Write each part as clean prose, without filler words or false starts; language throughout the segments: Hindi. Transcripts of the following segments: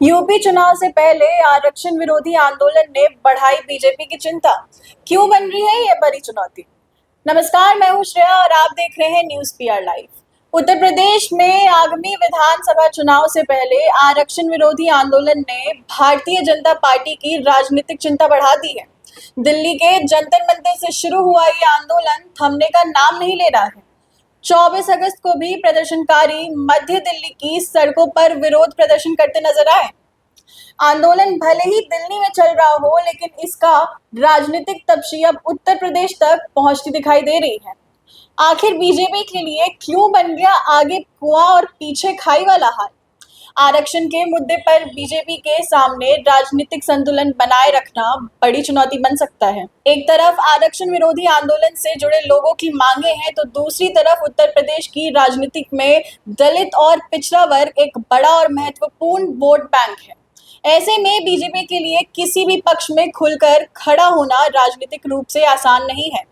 यूपी चुनाव से पहले आरक्षण विरोधी आंदोलन ने बढ़ाई बीजेपी की चिंता। क्यों बन रही है ये बड़ी चुनौती? नमस्कार, मैं हूं श्रेया और आप देख रहे हैं news PR live. Uttar Pradesh में आगामी विधानसभा चुनाव से पहले आरक्षण विरोधी आंदोलन ने भारतीय जनता पार्टी की राजनीतिक चिंता बढ़ा दी है। दिल्ली के जंतर मंतर से शुरू हुआ ये आंदोलन थमने का नाम नहीं ले रहा है। 24 अगस्त को भी प्रदर्शनकारी मध्य दिल्ली की सड़कों पर विरोध प्रदर्शन करते नजर आए। आंदोलन भले ही दिल्ली में चल रहा हो, लेकिन इसका राजनीतिक तपशी अब उत्तर प्रदेश तक पहुंचती दिखाई दे रही है। आखिर बीजेपी के लिए क्यों बन गया आगे कुआं और पीछे खाई वाला हाल? आरक्षण के मुद्दे पर बीजेपी के सामने राजनीतिक संतुलन बनाए रखना बड़ी चुनौती बन सकता है। एक तरफ आरक्षण विरोधी आंदोलन से जुड़े लोगों की मांगे हैं, तो दूसरी तरफ उत्तर प्रदेश की राजनीति में दलित और पिछड़ा वर्ग एक बड़ा और महत्वपूर्ण वोट बैंक है। ऐसे में बीजेपी के लिए किसी भी पक्ष में खुलकर खड़ा होना राजनीतिक रूप से आसान नहीं है।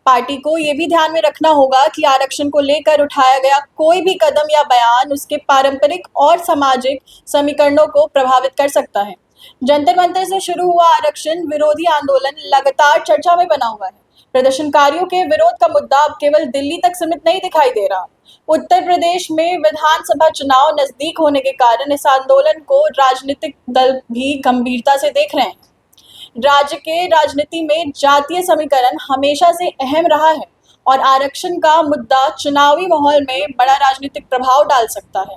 पार्टी को ये भी ध्यान में रखना होगा कि आरक्षण को लेकर उठाया गया कोई भी कदम या बयान उसके पारंपरिक और सामाजिक समीकरणों को प्रभावित कर सकता है। जंतर मंतर से शुरू हुआ आरक्षण विरोधी आंदोलन लगातार चर्चा में बना हुआ है। प्रदर्शनकारियों के विरोध का मुद्दा अब केवल दिल्ली तक सीमित नहीं दिखाई दे रहा। उत्तर प्रदेश में विधानसभा चुनाव नजदीक होने के कारण इस आंदोलन को राजनीतिक दल भी गंभीरता से देख रहे हैं। राज्य के राजनीति में जातीय समीकरण हमेशा से अहम रहा है और आरक्षण का मुद्दा चुनावी माहौल में बड़ा राजनीतिक प्रभाव डाल सकता है।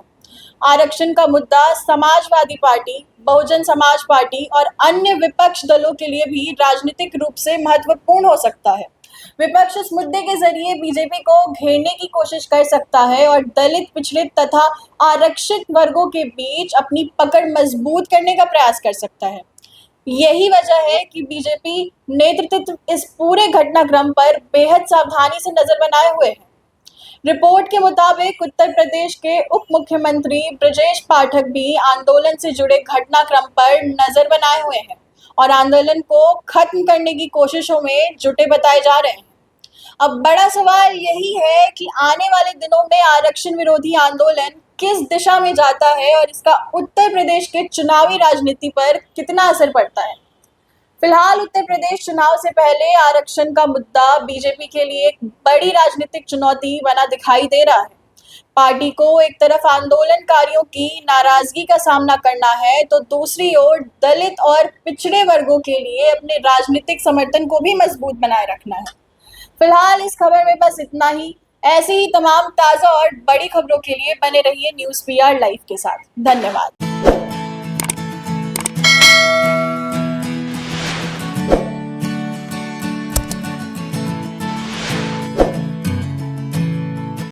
आरक्षण का मुद्दा समाजवादी पार्टी, बहुजन समाज पार्टी और अन्य विपक्ष दलों के लिए भी राजनीतिक रूप से महत्वपूर्ण हो सकता है। विपक्ष इस मुद्दे के जरिए बीजेपी को घेरने की कोशिश कर सकता है और दलित, पिछड़े तथा आरक्षित वर्गों के बीच अपनी पकड़ मजबूत करने का प्रयास कर सकता है। यही वजह है कि बीजेपी नेतृत्व इस पूरे घटनाक्रम पर बेहद सावधानी से नजर बनाए हुए है। रिपोर्ट के मुताबिक उत्तर प्रदेश के उप मुख्यमंत्री ब्रजेश पाठक भी आंदोलन से जुड़े घटनाक्रम पर नजर बनाए हुए हैं और आंदोलन को खत्म करने की कोशिशों में जुटे बताए जा रहे हैं। अब बड़ा सवाल यही है कि आने वाले दिनों में आरक्षण विरोधी आंदोलन किस दिशा में जाता है और इसका उत्तर प्रदेश के चुनावी राजनीति पर कितना असर पड़ता है। फिलहाल उत्तर प्रदेश चुनाव से पहले आरक्षण का मुद्दा बीजेपी के लिए एक बड़ी राजनीतिक चुनौती बना दिखाई दे रहा है। पार्टी को एक तरफ आंदोलनकारियों की नाराजगी का सामना करना है, तो दूसरी ओर दलित और पिछड़े वर्गों के लिए अपने राजनीतिक समर्थन को भी मजबूत बनाए रखना है। फिलहाल इस खबर में बस इतना ही। ऐसी ही तमाम ताज़ा और बड़ी खबरों के लिए बने रहिए न्यूज़ पीआर लाइव के साथ। धन्यवाद।